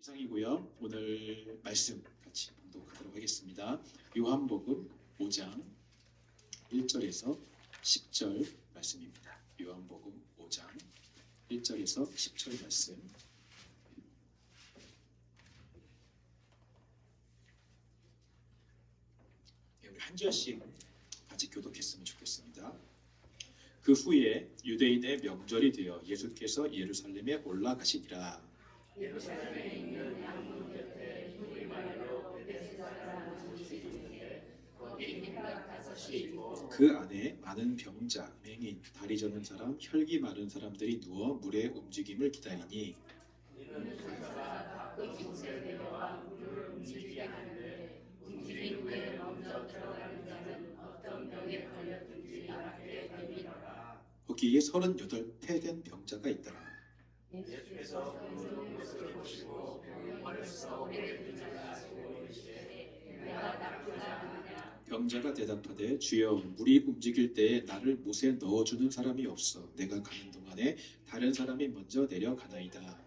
이상이고요. 오늘 말씀 같이 봉독하도록 하겠습니다. 요한복음 5장 1절에서 10절 말씀입니다. 요한복음 5장 1절에서 10절 말씀. 우리 한 절씩 같이 교독했으면 좋겠습니다. 그 후에 유대인의 명절이 되어 예수께서 예루살렘에 올라가시니라. 예루살렘에 있는 양문 곁에 우리말로 베데스다라는 곳이 있는데 거기 민각 5이 있고 그 안에 많은 병자, 맹인, 다리 저는 사람, 혈기 마른 사람들이 누워 물의 움직임을 기다리니 이는 불사가 가끔 곳에 내려와 물을 움직이게 하는데 움직인 후에 먼저 들어가는 자는 어떤 병에 걸렸든지 낫게 되리라. 거기에 38폐 된 병자가 있더라. 예수께서 그 것을 보시고 병원에서 오래된 자가 아시고 이르시되 내가 나쁘지 않느냐. 병자가 대답하되 주여 물이 움직일 때에 나를 못에 넣어주는 사람이 없어 내가 가는 동안에 다른 사람이 먼저 내려가나이다.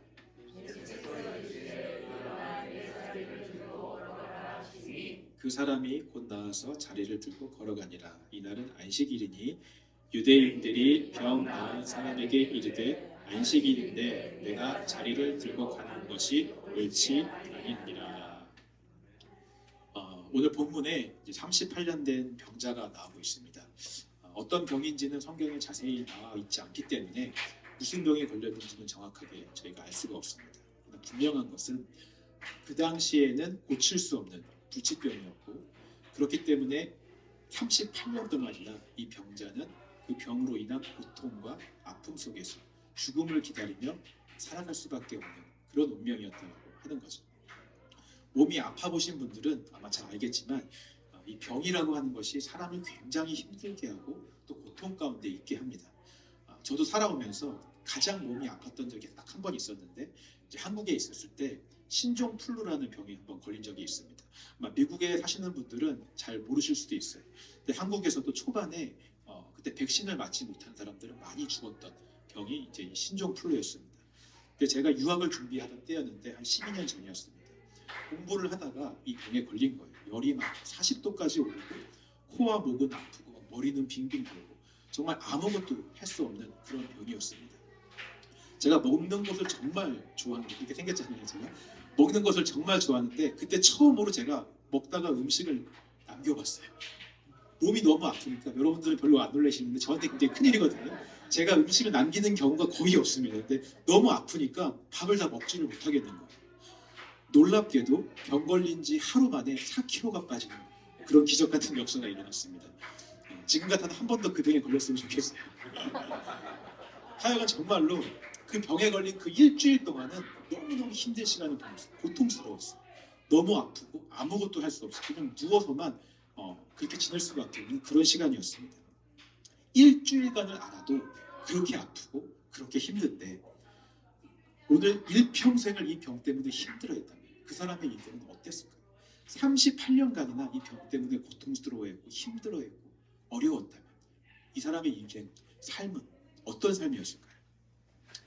예수께서 이르시되 일어나 내 자리를 들고 걸어가라 하시니 그 사람이 곧 나와서 자리를 들고 걸어가니라. 이날은 안식일이니 유대인들이 병 나은 사람에게 이르되 안식일인데 내가 자리를 들고 가는 것이 옳지 아니니라. 오늘 본문에 38년 된 병자가 나오고 있습니다. 어떤 병인지는 성경에 자세히 나와 있지 않기 때문에 무슨 병에 걸렸는지는 정확하게 저희가 알 수가 없습니다. 그러나 분명한 것은 그 당시에는 고칠 수 없는 불치병이었고 그렇기 때문에 38년 동안이나 이 병자는 그 병으로 인한 고통과 아픔 속에서 죽음을 기다리며 살아갈 수밖에 없는 그런 운명이었다고 하는 거죠. 몸이 아파 보신 분들은 아마 잘 알겠지만 이 병이라고 하는 것이 사람을 굉장히 힘들게 하고 또 고통 가운데 있게 합니다. 저도 살아오면서 가장 몸이 아팠던 적이 딱 한 번 있었는데 이제 한국에 있었을 때 신종플루라는 병에 한번 걸린 적이 있습니다. 아마 미국에 사시는 분들은 잘 모르실 수도 있어요. 근데 한국에서도 초반에 그때 백신을 맞지 못한 사람들은 많이 죽었던 병이 이제 신종플루였습니다. 근데 제가 유학을 준비하던 때였는데 한 12년 전이었습니다. 공부를 하다가 이 병에 걸린 거예요. 열이 막 40도까지 오르고 코와 목은 아프고 머리는 빙빙 돌고 정말 아무것도 할 수 없는 그런 병이었습니다. 제가 먹는 것을 정말 좋아하는데 이렇게 생겼잖아요. 제가 먹는 것을 정말 좋아하는데 그때 처음으로 제가 먹다가 음식을 남겨봤어요. 몸이 너무 아프니까 여러분들은 별로 안 놀라시는데 저한테 굉장히 큰일이거든요. 제가 음식을 남기는 경우가 거의 없습니다. 근데 너무 아프니까 밥을 다 먹지를 못하겠는 거예요. 놀랍게도 병 걸린 지 하루 만에 4kg가 빠지는 그런 기적 같은 역사가 일어났습니다. 지금 같아도 한 번 더 그 병에 걸렸으면 좋겠어요. 하여간 정말로 그 병에 걸린 그 일주일 동안은 너무너무 힘든 시간을 보냈어요. 고통스러웠어요. 너무 아프고 아무것도 할 수 없이 그냥 누워서만 그렇게 지낼 수밖에 없는 그런 시간이었습니다. 일주일간을 알아도 그렇게 아프고 그렇게 힘든데 오늘 일평생을 이 병 때문에 힘들어했다면 그 사람의 인생은 어땠을까요? 38년간이나 이 병 때문에 고통스러워했고 힘들어했고 어려웠다면 이 사람의 인생, 삶은 어떤 삶이었을까요?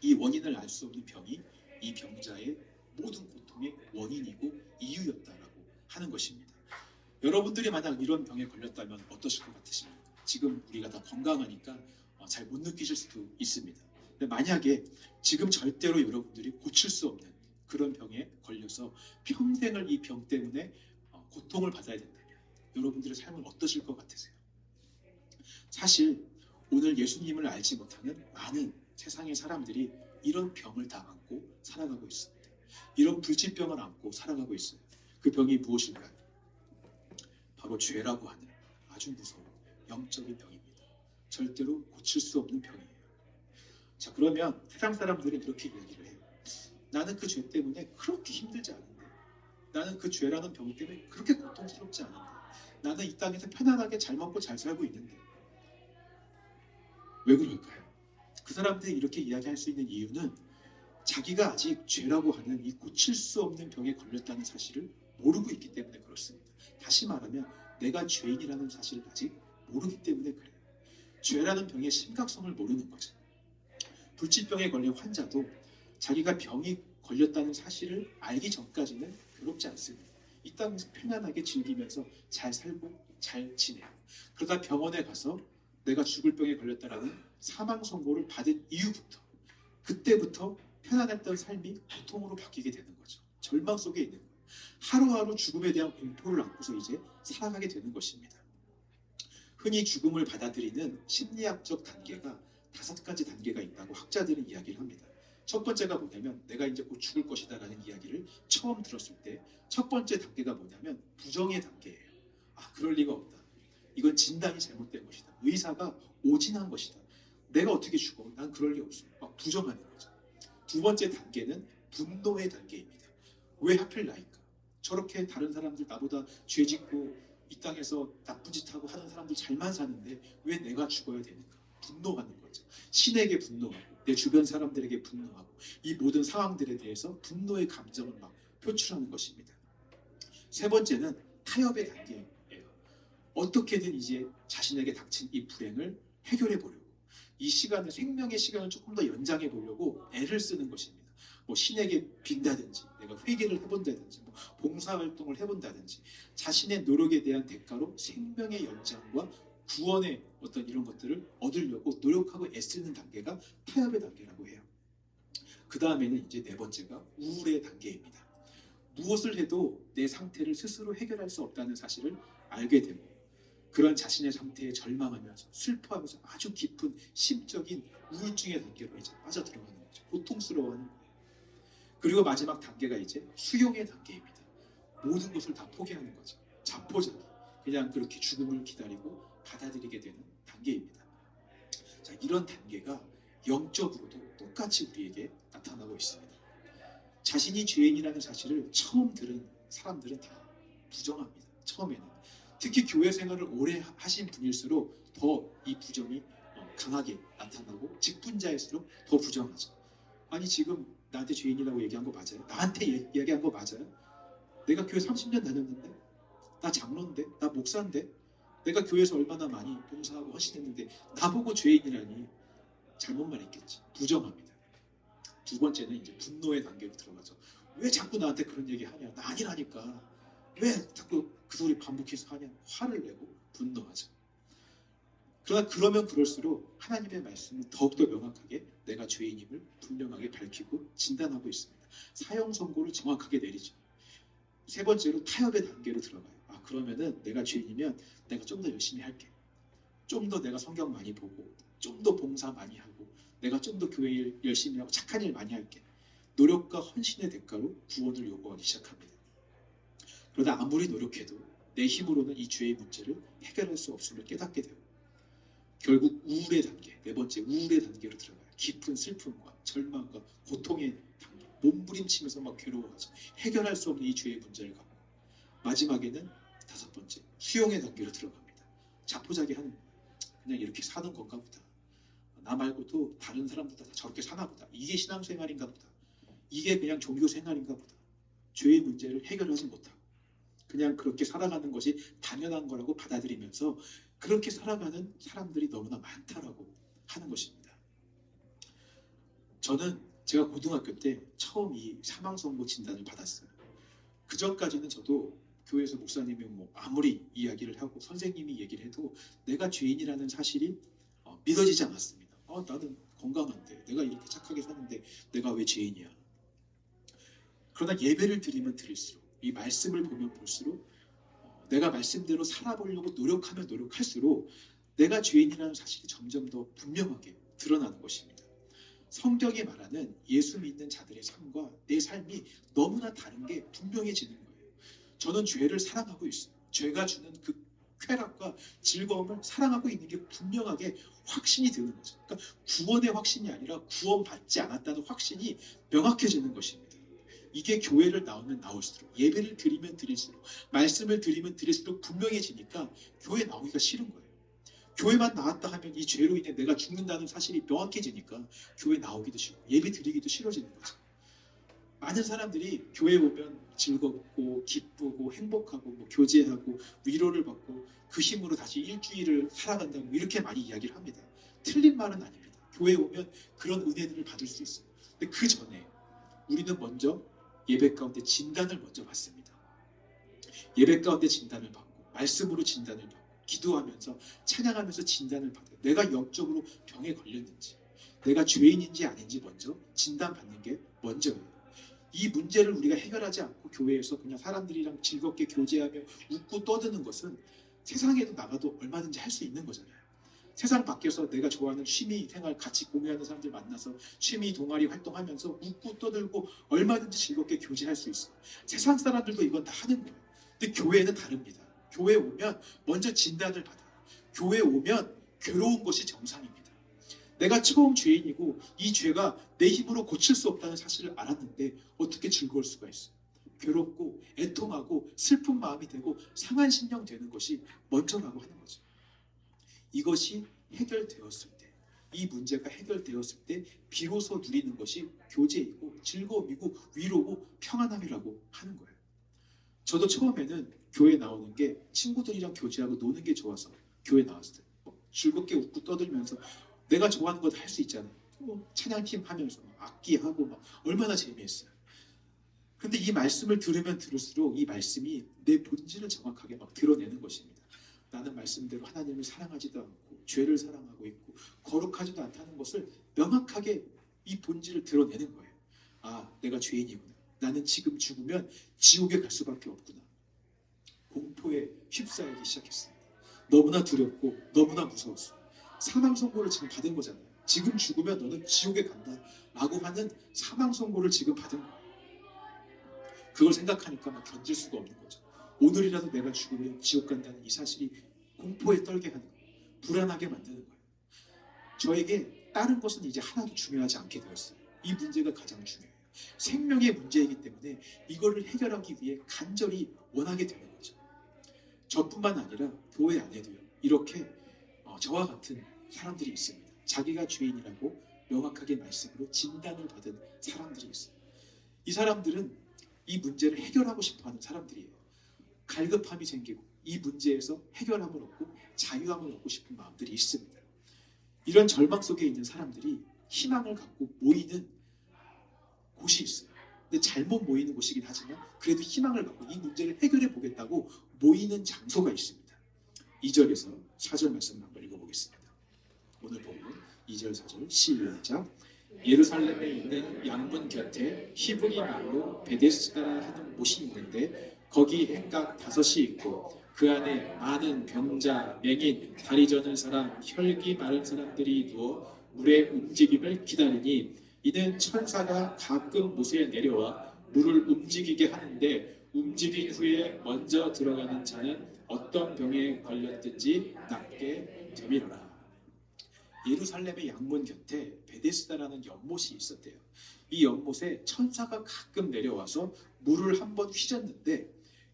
이 원인을 알 수 없는 병이 이 병자의 모든 고통의 원인이고 이유였다라고 하는 것입니다. 여러분들이 만약 이런 병에 걸렸다면 어떠실 것 같으십니까? 지금 우리가 다 건강하니까 잘 못 느끼실 수도 있습니다. 근데 만약에 지금 절대로 여러분들이 고칠 수 없는 그런 병에 걸려서 평생을 이 병 때문에 고통을 받아야 된다면 여러분들의 삶은 어떠실 것 같으세요? 사실 오늘 예수님을 알지 못하는 많은 세상의 사람들이 이런 병을 다 안고 살아가고 있습니다. 이런 불치병을 안고 살아가고 있어요. 그 병이 무엇일까요? 바로 죄라고 하는 아주 무서운 영적인 병입니다. 절대로 고칠 수 없는 병이에요. 자, 그러면 세상 사람들은 이렇게 이야기를 해요. 나는 그 죄 때문에 그렇게 힘들지 않은데, 나는 그 죄라는 병 때문에 그렇게 고통스럽지 않은데, 나는 이 땅에서 편안하게 잘 먹고 잘 살고 있는데 왜 그럴까요? 그 사람들이 이렇게 이야기할 수 있는 이유는 자기가 아직 죄라고 하는 이 고칠 수 없는 병에 걸렸다는 사실을 모르고 있기 때문에 그렇습니다. 다시 말하면 내가 죄인이라는 사실을 아직 모르기 때문에 그래요. 죄라는 병의 심각성을 모르는 거죠. 불치병에 걸린 환자도 자기가 병이 걸렸다는 사실을 알기 전까지는 괴롭지 않습니다. 이 땅에서 편안하게 즐기면서 잘 살고 잘 지내요. 그러다 병원에 가서 내가 죽을 병에 걸렸다라는 사망 선고를 받은 이후부터, 그때부터 편안했던 삶이 고통으로 바뀌게 되는 거죠. 절망 속에 있는 거예요. 하루하루 죽음에 대한 공포를 안고서 이제 살아가게 되는 것입니다. 흔히 죽음을 받아들이는 심리학적 단계가 5가지 단계가 있다고 학자들은 이야기를 합니다. 첫 번째가 뭐냐면 내가 이제 곧 죽을 것이다 라는 이야기를 처음 들었을 때 첫 번째 단계가 뭐냐면 부정의 단계예요. 아, 그럴 리가 없다. 이건 진단이 잘못된 것이다. 의사가 오진한 것이다. 내가 어떻게 죽어? 난 그럴 리 없어. 막 부정하는 거죠. 두 번째 단계는 분노의 단계입니다. 왜 하필 나일까? 저렇게 다른 사람들 나보다 죄 짓고 이 땅에서 나쁜 짓 하고 하는 사람들 잘만 사는데 왜 내가 죽어야 되는가? 분노하는 거죠. 신에게 분노하고 내 주변 사람들에게 분노하고 이 모든 상황들에 대해서 분노의 감정을 막 표출하는 것입니다. 세 번째는 타협의 단계예요. 어떻게든 이제 자신에게 닥친 이 불행을 해결해 보려고, 이 시간을, 생명의 시간을 조금 더 연장해 보려고 애를 쓰는 것입니다. 뭐 신에게 빈다든지, 내가 회개를 해본다든지, 뭐 봉사활동을 해본다든지, 자신의 노력에 대한 대가로 생명의 연장과 구원의 어떤 이런 것들을 얻으려고 노력하고 애쓰는 단계가 타협의 단계라고 해요. 그 다음에는 이제 네 번째가 우울의 단계입니다. 무엇을 해도 내 상태를 스스로 해결할 수 없다는 사실을 알게 되고, 그런 자신의 상태에 절망하면서 슬퍼하면서 아주 깊은 심적인 우울증의 단계로 이제 빠져들어가는 거죠. 고통스러워하는 거예요. 그리고 마지막 단계가 이제 수용의 단계입니다. 모든 것을 다 포기하는 거죠. 자포자기. 그냥 그렇게 죽음을 기다리고 받아들이게 되는 단계입니다. 자, 이런 단계가 영적으로도 똑같이 우리에게 나타나고 있습니다. 자신이 죄인이라는 사실을 처음 들은 사람들은 다 부정합니다. 처음에는. 특히 교회 생활을 오래 하신 분일수록 더 이 부정이 강하게 나타나고, 직분자일수록 더 부정하죠. 아니, 지금 나한테 죄인이라고 얘기한 거 맞아요? 나한테 얘기한 거 맞아요? 내가 교회 30년 다녔는데, 나 장로인데, 나 목사인데, 내가 교회에서 얼마나 많이 봉사하고 헌신했는데 나보고 죄인이라니, 잘못 말했겠지. 부정합니다. 두 번째는 이제 분노의 단계로 들어가죠. 왜 자꾸 나한테 그런 얘기 하냐? 나 아니라니까. 왜 자꾸 그 소리 반복해서 하냐? 화를 내고 분노하죠. 그러나 그러면 그럴수록 하나님의 말씀은 더욱더 명확하게 내가 죄인임을 분명하게 밝히고 진단하고 있습니다. 사형 선고를 정확하게 내리죠. 세 번째로 타협의 단계로 들어가요. 아, 그러면은 내가 죄인이면 내가 좀 더 열심히 할게. 좀 더 내가 성경 많이 보고, 좀 더 봉사 많이 하고, 내가 좀 더 교회 일 열심히 하고 착한 일 많이 할게. 노력과 헌신의 대가로 구원을 요구하기 시작합니다. 그러다 아무리 노력해도 내 힘으로는 이 죄의 문제를 해결할 수 없음을 깨닫게 되고, 결국 우울의 단계, 네 번째 우울의 단계로 들어가요. 깊은 슬픔과 절망과 고통의 단계, 몸부림치면서 막 괴로워하죠. 해결할 수 없는 이 죄의 문제를 갖고, 마지막에는 다섯 번째 수용의 단계로 들어갑니다. 자포자기 하는 거예요. 그냥 이렇게 사는 건가 보다. 나 말고도 다른 사람들 다 저렇게 사나 보다. 이게 신앙생활인가 보다. 이게 그냥 종교생활인가 보다. 죄의 문제를 해결하지 못하고 그냥 그렇게 살아가는 것이 당연한 거라고 받아들이면서 그렇게 살아가는 사람들이 너무나 많다라고 하는 것입니다. 저는 제가 고등학교 때 처음 이 사망선고 진단을 받았어요. 그 전까지는 저도 교회에서 목사님이 뭐 아무리 이야기를 하고 선생님이 얘기를 해도 내가 죄인이라는 사실이 믿어지지 않았습니다. 나는 건강한데, 내가 이렇게 착하게 사는데 내가 왜 죄인이야? 그러나 예배를 드리면 드릴수록, 이 말씀을 보면 볼수록, 내가 말씀대로 살아보려고 노력하면 노력할수록 내가 죄인이라는 사실이 점점 더 분명하게 드러나는 것입니다. 성경이 말하는 예수 믿는 자들의 삶과 내 삶이 너무나 다른 게 분명해지는 거예요. 저는 죄를 사랑하고 있어요. 죄가 주는 그 쾌락과 즐거움을 사랑하고 있는 게 분명하게 확신이 드는 거죠. 그러니까 구원의 확신이 아니라 구원받지 않았다는 확신이 명확해지는 것입니다. 이게 교회를 나오면 나올수록, 예배를 드리면 드릴수록, 말씀을 드리면 드릴수록 분명해지니까 교회 나오기가 싫은 거예요. 교회만 나왔다 하면 이 죄로 인해 내가 죽는다는 사실이 명확해지니까 교회 나오기도 싫고 예배 드리기도 싫어지는 거죠. 많은 사람들이 교회 오면 즐겁고 기쁘고 행복하고 뭐 교제하고 위로를 받고 그 힘으로 다시 일주일을 살아간다고 이렇게 많이 이야기를 합니다. 틀린 말은 아닙니다. 교회 오면 그런 은혜들을 받을 수 있어요. 근데 그 전에 우리는 먼저 예배 가운데 진단을 먼저 받습니다. 예배 가운데 진단을 받고 말씀으로 진단을 받고 기도하면서 찬양하면서 진단을 받아요. 내가 영적으로 병에 걸렸는지 내가 죄인인지 아닌지 먼저 진단받는 게 먼저예요. 이 문제를 우리가 해결하지 않고 교회에서 그냥 사람들이랑 즐겁게 교제하며 웃고 떠드는 것은 세상에도 나가도 얼마든지 할 수 있는 거잖아요. 세상 밖에서 내가 좋아하는 취미 생활 같이 공유하는 사람들 만나서 취미 동아리 활동하면서 웃고 떠들고 얼마든지 즐겁게 교제할 수 있어요. 세상 사람들도 이건 다 하는 거예요. 근데 교회는 다릅니다. 교회 오면 먼저 진단을 받아요. 교회 오면 괴로운 것이 정상입니다. 내가 처음 죄인이고 이 죄가 내 힘으로 고칠 수 없다는 사실을 알았는데 어떻게 즐거울 수가 있어요? 괴롭고 애통하고 슬픈 마음이 되고 상한 심령 되는 것이 먼저라고 하는 거죠. 이것이 해결되었을 때, 이 문제가 해결되었을 때 비로소 누리는 것이 교제이고 즐거움이고 위로고 평안함이라고 하는 거예요. 저도 처음에는 교회 나오는 게 친구들이랑 교제하고 노는 게 좋아서 교회 나왔어요. 즐겁게 웃고 떠들면서 내가 좋아하는 거 다 할 수 있잖아요. 찬양팀 하면서 악기하고 막 얼마나 재미있어요. 근데 이 말씀을 들으면 들을수록 이 말씀이 내 본질을 정확하게 막 드러내는 것입니다. 나는 말씀대로 하나님을 사랑하지도 않고 죄를 사랑하고 있고 거룩하지도 않다는 것을 명확하게 이 본질을 드러내는 거예요. 아, 내가 죄인이구나. 나는 지금 죽으면 지옥에 갈 수밖에 없구나. 공포에 휩싸이기 시작했습니다. 너무나 두렵고 너무나 무서웠어요. 사망 선고를 지금 받은 거잖아요. 지금 죽으면 너는 지옥에 간다 라고 하는 사망 선고를 지금 받은 거예요. 그걸 생각하니까 막 견딜 수가 없는 거죠. 오늘이라도 내가 죽으면 지옥 간다는 이 사실이 공포에 떨게 하는 거예요. 불안하게 만드는 거예요. 저에게 다른 것은 이제 하나도 중요하지 않게 되었어요. 이 문제가 가장 중요해요. 생명의 문제이기 때문에 이거를 해결하기 위해 간절히 원하게 되는 거죠. 저뿐만 아니라 교회 안에도요. 이렇게 저와 같은 사람들이 있습니다. 자기가 죄인이라고 명확하게 말씀으로 진단을 받은 사람들이 있어요. 이 사람들은 이 문제를 해결하고 싶어하는 사람들이에요. 갈급함이 생기고 이 문제에서 해결함을 얻고 자유함을 얻고 싶은 마음들이 있습니다. 이런 절망 속에 있는 사람들이 희망을 갖고 모이는 곳이 있어요. 근데 잘못 모이는 곳이긴 하지만 그래도 희망을 갖고 이 문제를 해결해 보겠다고 모이는 장소가 있습니다. 2절에서 4절 말씀을 한번 읽어보겠습니다. 오늘 본문 2절 4절 시작. 예루살렘에 있는 양문 곁에 히브리 말로 베데스다라 하는 못이 있는데 거기 행각 5이 있고 그 안에 많은 병자, 맹인, 다리 저는 사람, 혈기 마른 사람들이 누워 물의 움직임을 기다리니 이는 천사가 가끔 못에 내려와 물을 움직이게 하는데 움직인 후에 먼저 들어가는 자는 어떤 병에 걸렸든지 낫게 되밀어라. 예루살렘의 양문 곁에 베데스다라는 연못이 있었대요. 이 연못에 천사가 가끔 내려와서 물을 한번 휘젓는데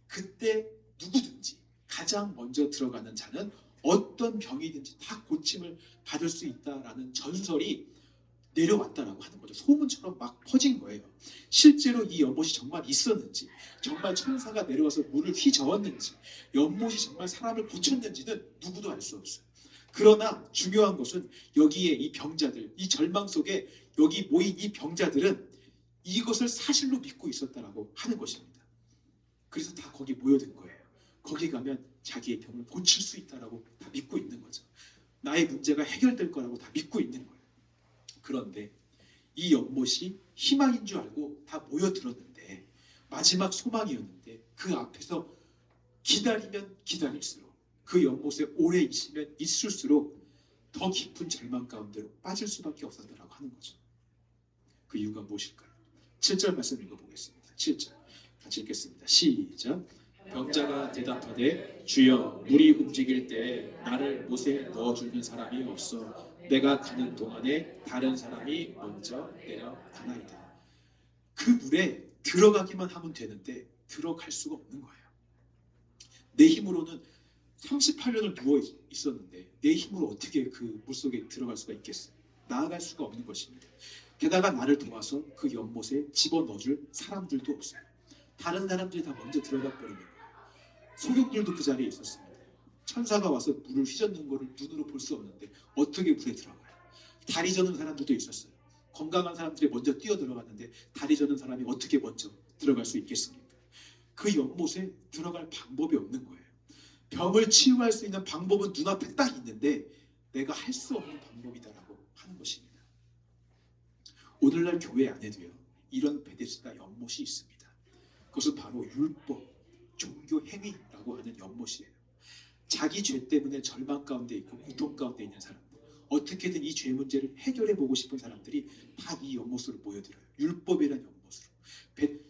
그때 누구든지 가장 먼저 들어가는 자는 어떤 병이든지 다 고침을 받을 수 있다라는 전설이 내려왔다라고 하는 거죠. 소문처럼 막 퍼진 거예요. 실제로 이 연못이 정말 있었는지, 정말 천사가 내려와서 물을 휘저었는지, 연못이 정말 사람을 고쳤는지는 누구도 알 수 없어요. 그러나 중요한 것은 여기에 이 병자들, 이 절망 속에 여기 모인 이 병자들은 이것을 사실로 믿고 있었다라고 하는 것입니다. 그래서 다 거기 모여든 거예요. 거기 가면 자기의 병을 고칠 수 있다라고 다 믿고 있는 거죠. 나의 문제가 해결될 거라고 다 믿고 있는 거예요. 그런데 이 연못이 희망인 줄 알고 다 모여들었는데 마지막 소망이었는데 그 앞에서 기다리면 기다릴수록 그 연못에 오래 있으면 있을수록 더 깊은 절망 가운데로 빠질 수밖에 없었다라고 하는 거죠. 그 이유가 무엇일까요? 7절 말씀 읽어보겠습니다. 7절 같이 읽겠습니다. 시작. 병자가 대답하되 주여 물이 움직일 때 나를 못에 넣어주는 사람이 없어 내가 가는 동안에 다른 사람이 먼저 내려가나이다. 그 물에 들어가기만 하면 되는데 들어갈 수가 없는 거예요. 내 힘으로는 38년을 누워 있었는데 내 힘으로 어떻게 그 물속에 들어갈 수가 있겠어요? 나아갈 수가 없는 것입니다. 게다가 나를 도와서 그 연못에 집어넣어줄 사람들도 없어요. 다른 사람들이 다 먼저 들어가 버리는 거예요. 소경들도 그 자리에 있었습니다. 천사가 와서 물을 휘젓는 것을 눈으로 볼 수 없는데 어떻게 물에 들어가요? 다리 저는 사람들도 있었어요. 건강한 사람들이 먼저 뛰어 들어갔는데 다리 저는 사람이 어떻게 먼저 들어갈 수 있겠습니까? 그 연못에 들어갈 방법이 없는 거예요. 병을 치유할 수 있는 방법은 눈앞에 딱 있는데 내가 할 수 없는 방법이다라고 하는 것입니다. 오늘날 교회 안에도요, 이런 베데스다 연못이 있습니다. 그것은 바로 율법, 종교 행위라고 하는 연못이에요. 자기 죄 때문에 절망 가운데 있고 고통 가운데 있는 사람들, 어떻게든 이 죄 문제를 해결해 보고 싶은 사람들이 다 이 연못으로 모여들어요. 율법이라는 연못으로,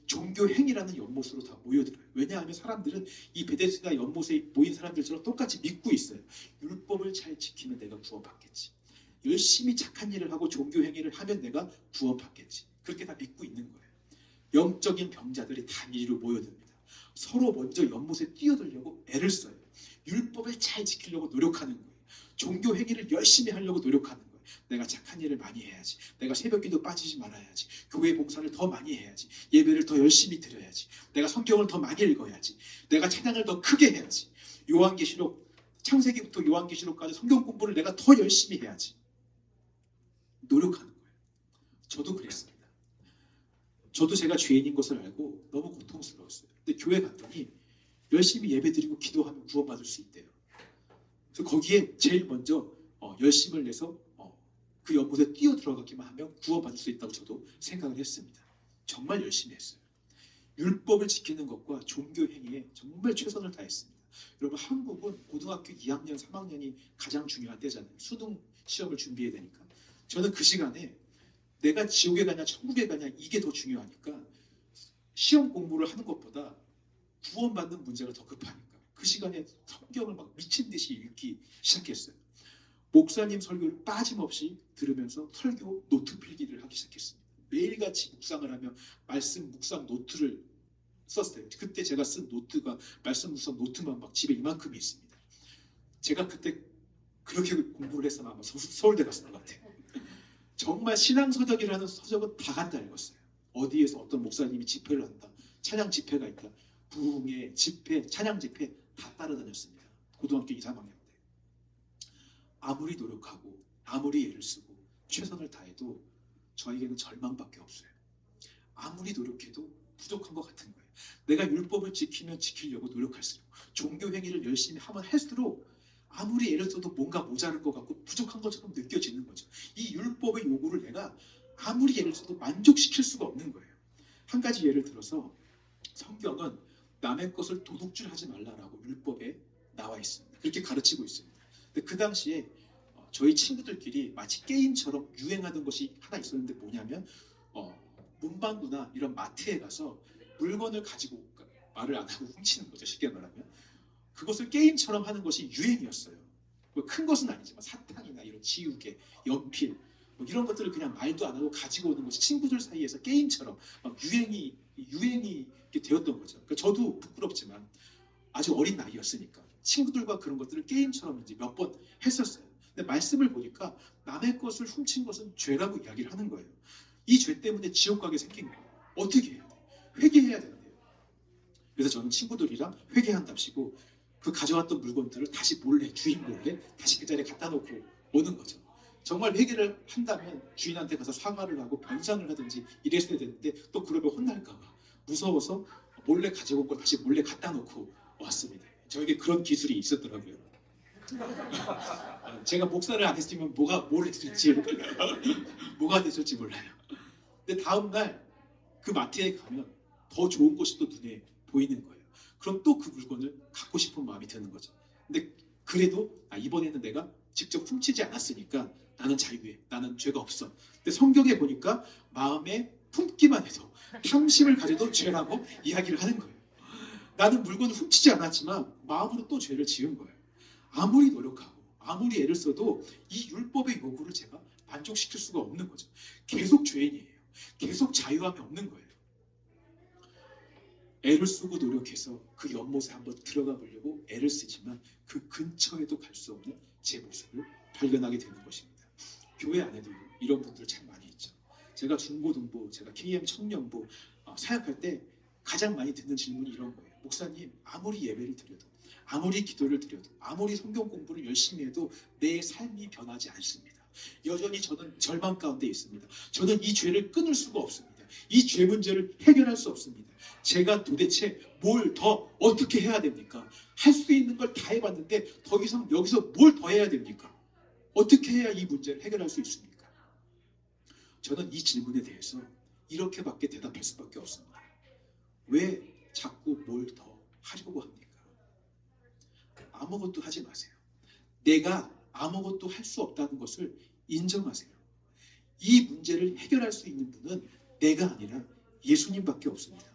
종교 행위라는 연못으로 다 모여들어요. 왜냐하면 사람들은 이 베데스다 연못에 모인 사람들처럼 똑같이 믿고 있어요. 율법을 잘 지키면 내가 구원받겠지. 열심히 착한 일을 하고 종교 행위를 하면 내가 구원받겠지. 그렇게 다 믿고 있는 거예요. 영적인 병자들이 다 이리로 모여듭니다. 서로 먼저 연못에 뛰어들려고 애를 써요. 율법을 잘 지키려고 노력하는 거예요. 종교 행위를 열심히 하려고 노력하는 거예요. 내가 착한 일을 많이 해야지. 내가 새벽기도 빠지지 말아야지. 교회 봉사를 더 많이 해야지. 예배를 더 열심히 드려야지. 내가 성경을 더 많이 읽어야지. 내가 찬양을 더 크게 해야지. 요한계시록, 창세기부터 요한계시록까지 성경 공부를 내가 더 열심히 해야지. 노력하는 거예요. 저도 그랬습니다. 저도 제가 죄인인 것을 알고 너무 고통스러웠어요. 근데 교회 갔더니 열심히 예배드리고 기도하면 구원받을 수 있대요. 그래서 거기에 제일 먼저 열심을 내서 그 연못에 뛰어 들어가기만 하면 구원받을 수 있다고 저도 생각을 했습니다. 정말 열심히 했어요. 율법을 지키는 것과 종교 행위에 정말 최선을 다했습니다. 여러분, 한국은 고등학교 2학년, 3학년이 가장 중요한 때잖아요. 수능 시험을 준비해야 되니까. 저는 그 시간에 내가 지옥에 가냐 천국에 가냐 이게 더 중요하니까 시험 공부를 하는 것보다 구원받는 문제가 더 급하니까 그 시간에 성경을 막 미친 듯이 읽기 시작했어요. 목사님 설교를 빠짐없이 들으면서 설교 노트 필기를 하기 시작했습니다. 매일같이 묵상을 하며 말씀 묵상 노트를 썼어요. 그때 제가 쓴 노트가 말씀 묵상 노트만 막 집에 이만큼이 있습니다. 제가 그때 그렇게 공부를 했으면 아마 서울대 갔을 것 같아요. 정말 신앙서적이라는 서적은 다 갖다 읽었어요. 어디에서 어떤 목사님이 집회를 한다, 찬양 집회가 있다, 부흥회, 집회, 찬양 집회 다 따라다녔습니다. 고등학교 2, 3학년 때. 아무리 노력하고 아무리 애를 쓰고 최선을 다해도 저에게는 절망밖에 없어요. 아무리 노력해도 부족한 것 같은 거예요. 내가 율법을 지키면 지키려고 노력할수록, 종교 행위를 열심히 하면 할수록 아무리 애를 써도 뭔가 모자랄 것 같고 부족한 것처럼 느껴지는 거죠. 이 율법의 요구를 내가 아무리 애를 써도 만족시킬 수가 없는 거예요. 한 가지 예를 들어서 성경은 남의 것을 도둑질하지 말라라고 율법에 나와 있습니다. 그렇게 가르치고 있습니다. 근데 그 당시에 저희 친구들끼리 마치 게임처럼 유행하던 것이 하나 있었는데 뭐냐면 문방구나 이런 마트에 가서 물건을 가지고 말을 안 하고 훔치는 거죠. 쉽게 말하면. 그것을 게임처럼 하는 것이 유행이었어요. 뭐 큰 것은 아니지만 사탕이나 이런 지우개, 연필 뭐 이런 것들을 그냥 말도 안 하고 가지고 오는 것이 친구들 사이에서 게임처럼 막 유행이 되었던 거죠. 그러니까 저도 부끄럽지만 아주 어린 나이였으니까 친구들과 그런 것들을 게임처럼 이제 몇 번 했었어요. 근데 말씀을 보니까 남의 것을 훔친 것은 죄라고 이야기를 하는 거예요. 이 죄 때문에 지옥 가게 생긴 거예요. 어떻게 해야 돼요? 회개해야 된대요. 그래서 저는 친구들이랑 회개한답시고 그 가져왔던 물건들을 다시 몰래, 주인 몰래 다시 그 자리에 갖다 놓고 오는 거죠. 정말 회개를 한다면 주인한테 가서 사과를 하고 변상을 하든지 이랬어야 되는데 또 그러면 혼날까 봐 무서워서 몰래 가지고 온 걸 다시 몰래 갖다 놓고 왔습니다. 저에게 그런 기술이 있었더라고요. 제가 목사를 안 했으면 뭘 했을지 뭐가 됐을지 몰라요. 근데 다음날 그 마트에 가면 더 좋은 것이 또 눈에 보이는 거예요. 그럼 또 그 물건을 갖고 싶은 마음이 드는 거죠. 근데 그래도 이번에는 내가 직접 훔치지 않았으니까 나는 자유해. 나는 죄가 없어. 근데 성경에 보니까 마음에 품기만 해도 탐심을 가져도 죄라고 이야기를 하는 거예요. 나는 물건을 훔치지 않았지만 마음으로 또 죄를 지은 거예요. 아무리 노력하고 아무리 애를 써도 이 율법의 요구를 제가 만족시킬 수가 없는 거죠. 계속 죄인이에요. 계속 자유함이 없는 거예요. 애를 쓰고 노력해서 그 연못에 한번 들어가 보려고 애를 쓰지만 그 근처에도 갈 수 없는 제 모습을 발견하게 되는 것입니다. 교회 안에도 이런 분들 참 많이 있죠. 제가 중고등부, 제가 KM 청년부 사역할 때 가장 많이 듣는 질문이 이런 거예요. 목사님, 아무리 예배를 드려도, 아무리 기도를 드려도, 아무리 성경 공부를 열심히 해도 내 삶이 변하지 않습니다. 여전히 저는 절망 가운데 있습니다. 저는 이 죄를 끊을 수가 없습니다. 이 죄 문제를 해결할 수 없습니다. 제가 도대체 뭘 더 어떻게 해야 됩니까? 할 수 있는 걸 다 해봤는데 더 이상 여기서 뭘 더 해야 됩니까? 어떻게 해야 이 문제를 해결할 수 있습니까? 저는 이 질문에 대해서 이렇게밖에 대답할 수밖에 없습니다. 왜 자꾸 뭘 더 하려고 합니까? 아무것도 하지 마세요. 내가 아무것도 할 수 없다는 것을 인정하세요. 이 문제를 해결할 수 있는 분은 내가 아니라 예수님밖에 없습니다.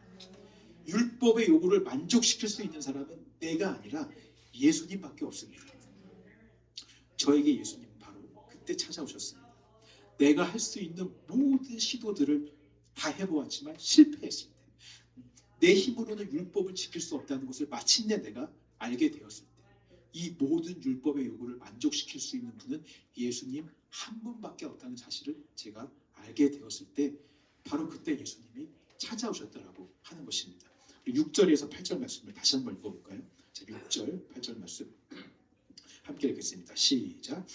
율법의 요구를 만족시킬 수 있는 사람은 내가 아니라 예수님밖에 없습니다. 저에게 예수님은 바로 그때 찾아오셨습니다. 내가 할 수 있는 모든 시도들을 다 해보았지만 실패했을 때, 내 힘으로는 율법을 지킬 수 없다는 것을 마침내 내가 알게 되었을 때, 이 모든 율법의 요구를 만족시킬 수 있는 분은 예수님 한 분밖에 없다는 사실을 제가 알게 되었을 때, 바로 그때 예수님이 찾아오셨다라고 하는 것입니다. 6절에서 8절 말씀을 다시 한번 읽어볼까요? 자, 6절, 8절 말씀 함께 읽겠습니다. 시작.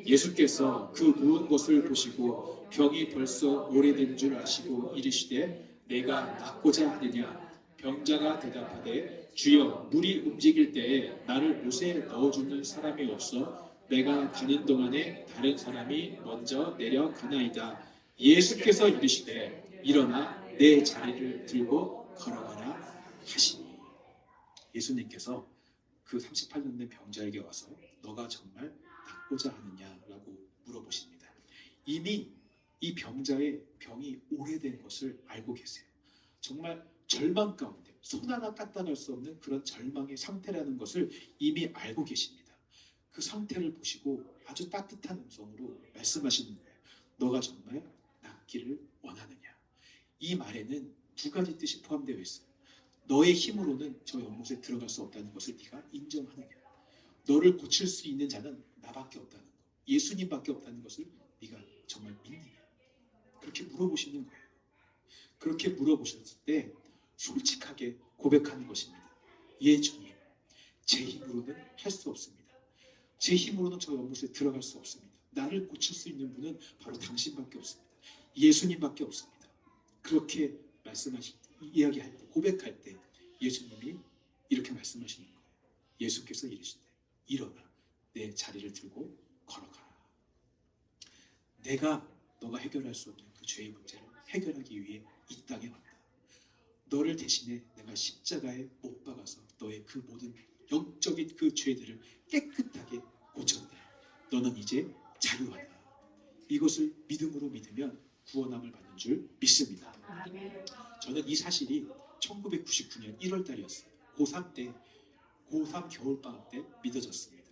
예수께서 그 누운 것을 보시고 병이 벌써 오래된 줄 아시고 이르시되 내가 낫고자 하느냐? 병자가 대답하되 주여 물이 움직일 때에 나를 못에 넣어주는 사람이 없어 내가 가는 동안에 다른 사람이 먼저 내려가나이다. 예수께서 이르시되 일어나 내 자리를 들고 걸어가라 하시니. 예수님께서 그 38년 된 병자에게 와서 너가 정말 낫고자 하느냐라고 물어보십니다. 이미 이 병자의 병이 오래된 것을 알고 계세요. 정말 절망 가운데 손 하나 까딱할 수 없는 그런 절망의 상태라는 것을 이미 알고 계십니다. 그 상태를 보시고 아주 따뜻한 음성으로 말씀하시는 거예요. 너가 정말 낫기를 원하느냐. 이 말에는 두 가지 뜻이 포함되어 있어요. 너의 힘으로는 저 연못에 들어갈 수 없다는 것을 네가 인정하느냐. 너를 고칠 수 있는 자는 나밖에 없다는 것, 예수님밖에 없다는 것을 네가 정말 믿느냐. 그렇게 물어보시는 거예요. 그렇게 물어보셨을 때 솔직하게 고백하는 것입니다. 예 주님, 제 힘으로는 할 수 없습니다. 제 힘으로는 저 연못에 들어갈 수 없습니다. 나를 고칠 수 있는 분은 바로 당신밖에 없습니다. 예수님밖에 없습니다. 그렇게 이야기할 때, 고백할 때 예수님이 이렇게 말씀하시는 거예요. 예수께서 이르시되 일어나 내 자리를 들고 걸어가라. 내가 너가 해결할 수 없는 그 죄의 문제를 해결하기 위해 이 땅에 왔다. 너를 대신에 내가 십자가에 못 박아서 너의 그 모든 영적인 그 죄들을 깨끗하게 고쳤다. 너는 이제 자유하다. 이것을 믿음으로 믿으면 구원함을 받는 줄 믿습니다. 저는 이 사실이 1999년 1월 달이었어요. 고3 때, 고3 겨울방학 때 믿어졌습니다.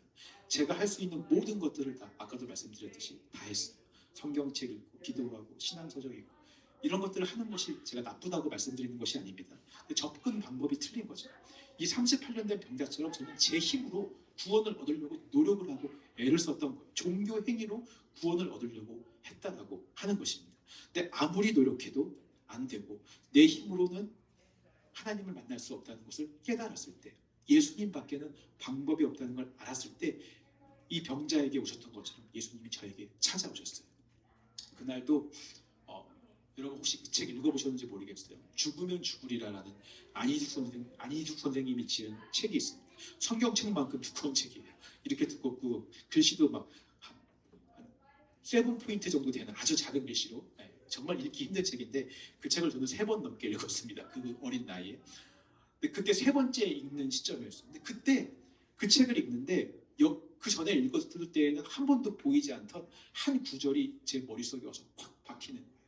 제가 할 수 있는 모든 것들을 다 아까도 말씀드렸듯이 다 했어요. 성경책 읽고 기도하고 신앙서적 읽고 이런 것들을 하는 것이 제가 나쁘다고 말씀드리는 것이 아닙니다. 근데 접근 방법이 틀린 거죠. 이 38년 된 병자처럼 저는 제 힘으로 구원을 얻으려고 노력을 하고 애를 썼던 거예요. 종교 행위로 구원을 얻으려고 했다라고 하는 것입니다. 근데 아무리 노력해도 안 되고 내 힘으로는 하나님을 만날 수 없다는 것을 깨달았을 때, 예수님밖에는 방법이 없다는 걸 알았을 때 이 병자에게 오셨던 것처럼 예수님이 저에게 찾아오셨어요. 그날도 여러분 혹시 이 책 읽어보셨는지 모르겠어요. 죽으면 죽으리라라는 안희죽 선생님이 지은 책이 있습니다. 성경책만큼 두꺼운 책이에요. 이렇게 두껍고 글씨도 막 7포인트 정도 되는 아주 작은 글씨로, 정말 읽기 힘든 책인데 그 책을 저는 3번 넘게 읽었습니다. 그 어린 나이에. 근데 그때 3번째 읽는 시점이었어요. 근데 그때 그 책을 읽는데 그 전에 읽었을 때에는 한 번도 보이지 않던 한 구절이 제 머릿속에 와서 확 박히는 거예요.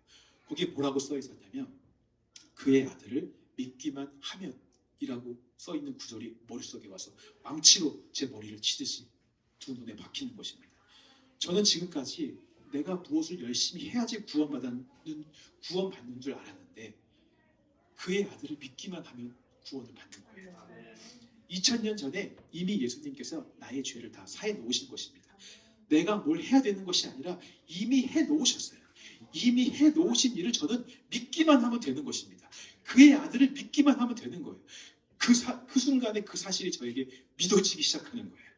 거기에 뭐라고 써 있었냐면 그의 아들을 믿기만 하면 이라고 써 있는 구절이 머릿속에 와서 망치로 제 머리를 치듯이 두 눈에 박히는 것입니다. 저는 지금까지 내가 무엇을 열심히 해야지 구원받는 줄 알았는데 그의 아들을 믿기만 하면 구원을 받는 거예요. 2000년 전에 이미 예수님께서 나의 죄를 다 사해 놓으신 것입니다. 내가 뭘 해야 되는 것이 아니라 이미 해 놓으셨어요. 이미 해 놓으신 일을 저는 믿기만 하면 되는 것입니다. 그의 아들을 믿기만 하면 되는 거예요. 그 순간에 그 사실이 저에게 믿어지기 시작하는 거예요.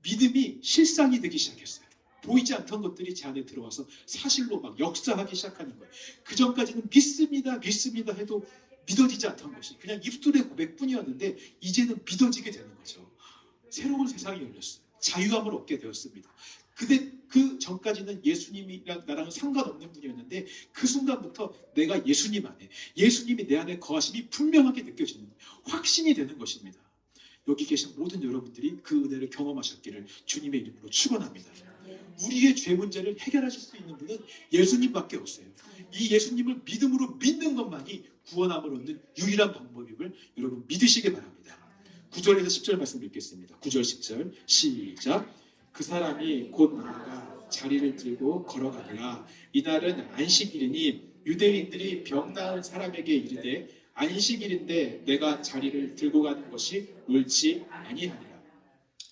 믿음이 실상이 되기 시작했어요. 보이지 않던 것들이 제 안에 들어와서 사실로 막 역사하기 시작하는 거예요. 그 전까지는 믿습니다, 믿습니다 해도 믿어지지 않던 것이 그냥 입술의 고백뿐이었는데 이제는 믿어지게 되는 거죠. 새로운 세상이 열렸어요. 자유함을 얻게 되었습니다. 근데 그 전까지는 예수님이랑 나랑은 상관없는 분이었는데 그 순간부터 내가 예수님 안에, 예수님이 내 안에 거하심이 분명하게 느껴지는, 확신이 되는 것입니다. 여기 계신 모든 여러분들이 그 은혜를 경험하셨기를 주님의 이름으로 축원합니다. 우리의 죄 문제를 해결하실 수 있는 분은 예수님밖에 없어요. 이 예수님을 믿음으로 믿는 것만이 구원함을 얻는 유일한 방법임을 여러분 믿으시기 바랍니다. 9절에서 10절 말씀 읽겠습니다. 9절 10절 시작. 그 사람이 곧 나아가 자리를 들고 걸어가니라. 이날은 안식일이니 유대인들이 병 나은 사람에게 이르되 안식일인데 내가 자리를 들고 가는 것이 옳지 아니하니라.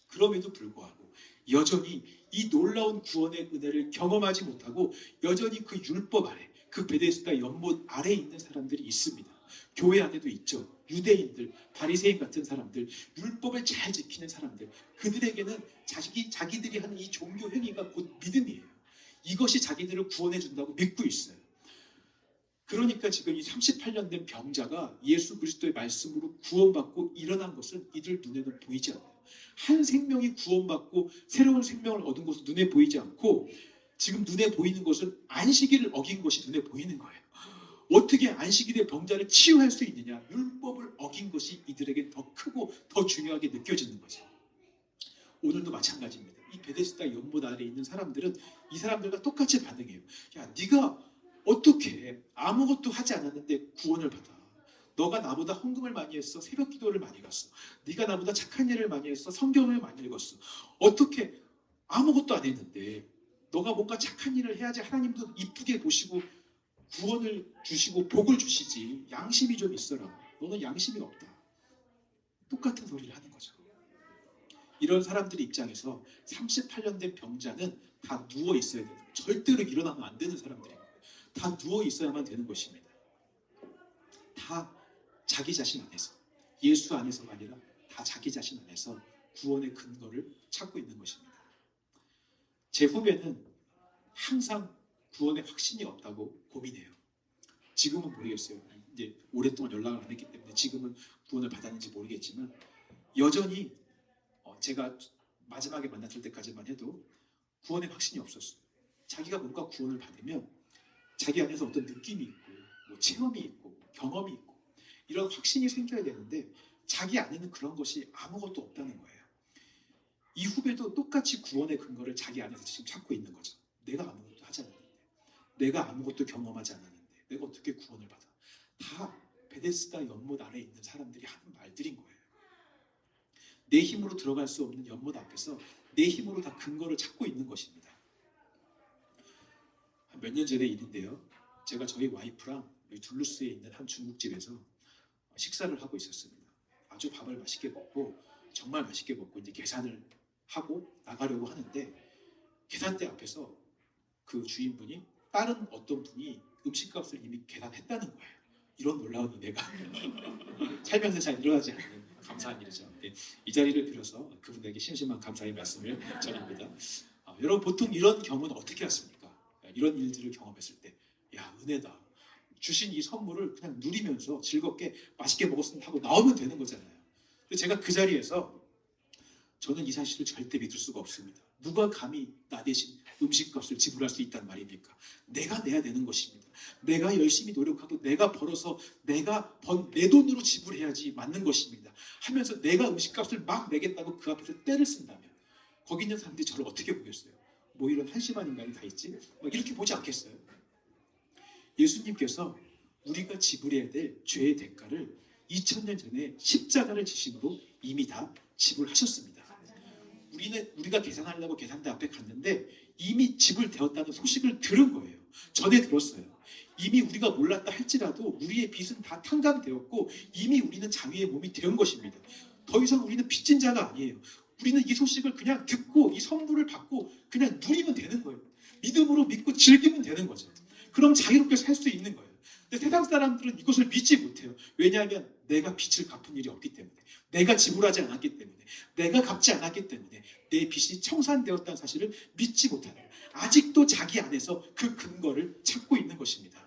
그럼에도 불구하고 여전히 이 놀라운 구원의 은혜를 경험하지 못하고 여전히 그 율법 아래, 그 베데스다 연못 아래에 있는 사람들이 있습니다. 교회 안에도 있죠. 유대인들, 바리새인 같은 사람들, 율법을 잘 지키는 사람들, 그들에게는 자기들이 하는 이 종교 행위가 곧 믿음이에요. 이것이 자기들을 구원해 준다고 믿고 있어요. 그러니까 지금 이 38년 된 병자가 예수 그리스도의 말씀으로 구원받고 일어난 것은 이들 눈에는 보이지 않아요. 한 생명이 구원받고 새로운 생명을 얻은 것은 눈에 보이지 않고 지금 눈에 보이는 것은 안식일을 어긴 것이 눈에 보이는 거예요. 어떻게 안식일의 병자를 치유할 수 있느냐? 율법을 어긴 것이 이들에게 더 크고 더 중요하게 느껴지는 거죠. 오늘도 마찬가지입니다. 이 베데스다 연못 아래에 있는 사람들은 이 사람들과 똑같이 반응해요. 야, 네가 어떻게 아무것도 하지 않았는데 구원을 받아? 너가 나보다 헌금을 많이 했어. 새벽 기도를 많이 갔어. 네가 나보다 착한 일을 많이 했어. 성경을 많이 읽었어. 어떻게 아무것도 안 했는데 너가 뭔가 착한 일을 해야지 하나님도 이쁘게 보시고 구원을 주시고 복을 주시지. 양심이 좀 있어라. 너는 양심이 없다. 똑같은 소리를 하는 거죠. 이런 사람들 입장에서 38년 된 병자는 다 누워 있어야 돼요. 절대로 일어나면 안 되는 사람들이에요. 다 누워 있어야만 되는 것입니다. 다 자기 자신 안에서, 예수 안에서가 아니라 다 자기 자신 안에서 구원의 근거를 찾고 있는 것입니다. 제 후배는 항상 구원의 확신이 없다고 고민해요. 지금은 모르겠어요. 이제 오랫동안 연락을 안 했기 때문에 지금은 구원을 받았는지 모르겠지만 여전히 제가 마지막에 만났을 때까지만 해도 구원의 확신이 없었어요. 자기가 뭔가 구원을 받으면 자기 안에서 어떤 느낌이 있고 뭐 체험이 있고 경험이 있고 이런 확신이 생겨야 되는데 자기 안에는 그런 것이 아무것도 없다는 거예요. 이 후배도 똑같이 구원의 근거를 자기 안에서 지금 찾고 있는 거죠. 내가 아무것도 하지 않았는데, 내가 아무것도 경험하지 않았는데 내가 어떻게 구원을 받아? 다 베데스다 연못 아래에 있는 사람들이 하는 말들인 거예요. 내 힘으로 들어갈 수 없는 연못 앞에서 내 힘으로 다 근거를 찾고 있는 것입니다. 몇 년 전의 일인데요. 제가 저희 와이프랑 둘루스에 있는 한 중국집에서 식사를 하고 있었습니다. 아주 밥을 맛있게 먹고 정말 맛있게 먹고 이제 계산을 하고 나가려고 하는데 계산대 앞에서 그 주인분이 다른 어떤 분이 음식값을 이미 계산했다는 거예요. 이런 놀라운 은혜가 살면서 잘 일어나지 않는 감사한 일이죠. 네, 이 자리를 빌어서 그분에게 심심한 감사의 말씀을 전합니다. 여러분 보통 이런 경우는 어떻게 하십니까? 이런 일들을 경험했을 때 야, 은혜다. 주신 이 선물을 그냥 누리면서 즐겁게 맛있게 먹었으면 하고 나오면 되는 거잖아요. 근데 제가 그 자리에서 저는 이 사실을 절대 믿을 수가 없습니다. 누가 감히 나 대신 음식값을 지불할 수 있단 말입니까? 내가 내야 되는 것입니다. 내가 열심히 노력하고 내가 벌어서 내가 번 내 돈으로 지불해야지 맞는 것입니다. 하면서 내가 음식값을 막 내겠다고 그 앞에서 떼를 쓴다면 거기 있는 사람들이 저를 어떻게 보겠어요? 뭐 이런 한심한 인간이 다 있지? 막 이렇게 보지 않겠어요? 예수님께서 우리가 지불해야 될 죄의 대가를 2000년 전에 십자가를 지심으로 이미 다 지불하셨습니다. 우리가 계산하려고 계산대 앞에 갔는데 이미 지불되었다는 소식을 들은 거예요. 전에 들었어요. 이미 우리가 몰랐다 할지라도 우리의 빚은 다 탕감되었고 이미 우리는 자유의 몸이 된 것입니다. 더 이상 우리는 빚진 자가 아니에요. 우리는 이 소식을 그냥 듣고 이 선물을 받고 그냥 누리면 되는 거예요. 믿음으로 믿고 즐기면 되는 거죠. 그럼 자유롭게 살 수 있는 거예요. 근데 세상 사람들은 이것을 믿지 못해요. 왜냐하면 내가 빚을 갚은 일이 없기 때문에, 내가 지불하지 않았기 때문에, 내가 갚지 않았기 때문에 내 빚이 청산되었다는 사실을 믿지 못하는 거예요. 아직도 자기 안에서 그 근거를 찾고 있는 것입니다.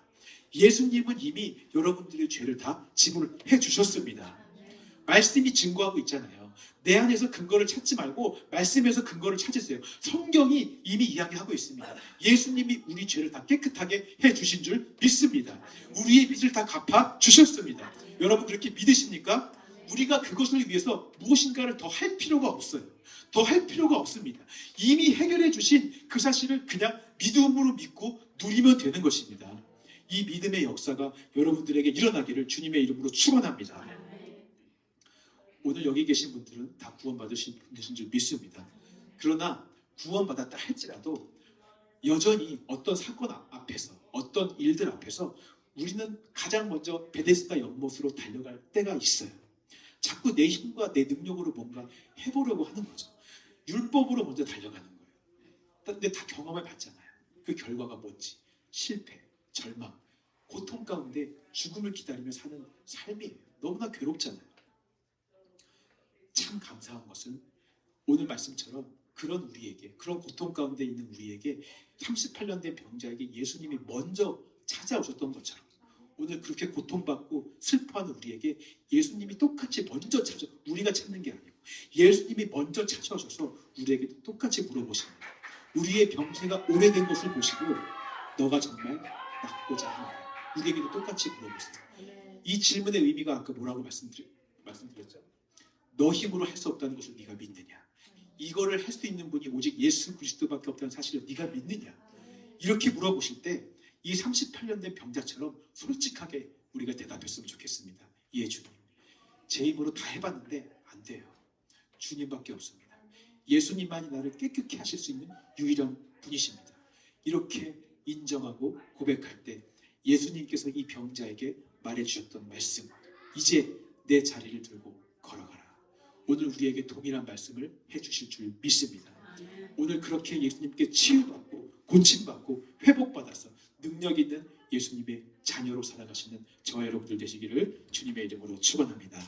예수님은 이미 여러분들의 죄를 다 지불해 주셨습니다. 말씀이 증거하고 있잖아요. 내 안에서 근거를 찾지 말고 말씀에서 근거를 찾으세요. 성경이 이미 이야기하고 있습니다. 예수님이 우리 죄를 다 깨끗하게 해주신 줄 믿습니다. 우리의 빚을 다 갚아 주셨습니다. 여러분 그렇게 믿으십니까? 우리가 그것을 위해서 무엇인가를 더 할 필요가 없어요. 더 할 필요가 없습니다. 이미 해결해 주신 그 사실을 그냥 믿음으로 믿고 누리면 되는 것입니다. 이 믿음의 역사가 여러분들에게 일어나기를 주님의 이름으로 축원합니다. 오늘 여기 계신 분들은 다 구원받으신 분이신 줄 믿습니다. 그러나 구원받았다 할지라도 여전히 어떤 사건 앞에서, 어떤 일들 앞에서 우리는 가장 먼저 베데스다 연못으로 달려갈 때가 있어요. 자꾸 내 힘과 내 능력으로 뭔가 해보려고 하는 거죠. 율법으로 먼저 달려가는 거예요. 근데 다 경험을 받잖아요. 그 결과가 뭔지. 실패, 절망, 고통 가운데 죽음을 기다리며 사는 삶이에요. 너무나 괴롭잖아요. 참 감사한 것은 오늘 말씀처럼 그런 우리에게, 그런 고통 가운데 있는 우리에게 38년 된 병자에게 예수님이 먼저 찾아오셨던 것처럼 오늘 그렇게 고통받고 슬퍼하는 우리에게 예수님이 똑같이 먼저 우리가 찾는 게 아니고 예수님이 먼저 찾아오셔서 우리에게도 똑같이 물어보십니다. 우리의 병세가 오래된 것을 보시고 너가 정말 낫고자 하느냐. 우리에게도 똑같이 물어보세요. 이 질문의 의미가 아까 뭐라고 말씀드렸죠? 너 힘으로 할 수 없다는 것을 네가 믿느냐? 이거를 할 수 있는 분이 오직 예수 그리스도밖에 없다는 사실을 네가 믿느냐? 이렇게 물어보실 때 이 38년 된 병자처럼 솔직하게 우리가 대답했으면 좋겠습니다. 예, 주님. 제 힘으로 다 해봤는데 안 돼요. 주님밖에 없습니다. 예수님만이 나를 깨끗게 하실 수 있는 유일한 분이십니다. 이렇게 인정하고 고백할 때 예수님께서 이 병자에게 말해주셨던 말씀, 이제 내 자리를 들고 걸어가라. 오늘 우리에게 동일한 말씀을 해주실 줄 믿습니다. 오늘 그렇게 예수님께 치유받고 고침받고 회복받아서 능력 있는 예수님의 자녀로 살아가시는 저와 여러분들 되시기를 주님의 이름으로 축원합니다.